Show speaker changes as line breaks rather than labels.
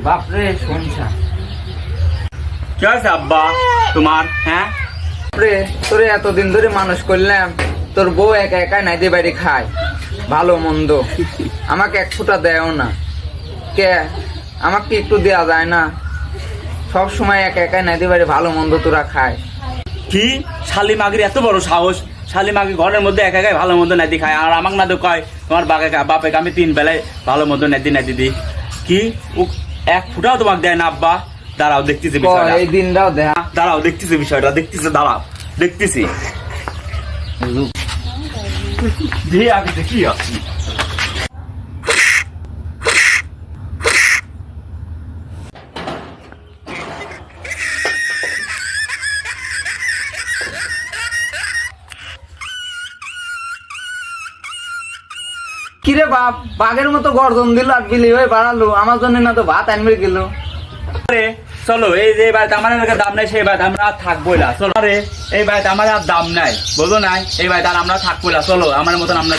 বাপরে শুনছা
কি হয়েছে আব্বা তোমার? হ্যাঁ
বাপরে, তোরে এতদিন ধরে মানুষ করলাম, তোর বউ একা একা নাইতে বাড়ি খায় ভালো মন্দ, আমাকে এক ফুটা দেয়ও না। কে আমাকে একটু দেয়া যায় না? সব সময় একা একা নাইতে বাড়ি ভালো মন্দ তোরা খায়।
কি শালি মাগির এত বড় সাহস? শালি মাগি ঘরের মধ্যে একা একাই ভালো মন্দ নাইদি খায়, আর আমাকে না তো কয় তোমার বাপেকে আমি 3 বেলায় ভালো মন্দ নাইদি দিই। কি ও এক ফুটাও তোমাকে দেয় না আব্বা? দাঁড়াও দেখতেছি বিষয়টা,
এই দিনটাও দেখা।
দাঁড়াও দেখতেছি বিষয়টা, দেখতেছি, দাঁড়াও দেখতেছি। দিয়ে আগে দেখি আসছি।
কিরে বাপ, বাঘের মতো গর্জন দিল আর বিলি হয়ে বাড়ালো, আমার জন্য না তো ভাত আনবে গেল।
আরে চলো, এই যে বাড়িতে আমার দাম নাই সেই বাড়িতে আমরা আর থাকবোই না। চলো আরে এই বাড়িতে আমার আর দাম নাই, বলো নাই, এই বাড়িতে আর আমরা থাকবোই না। চলো আমার মতন আমরা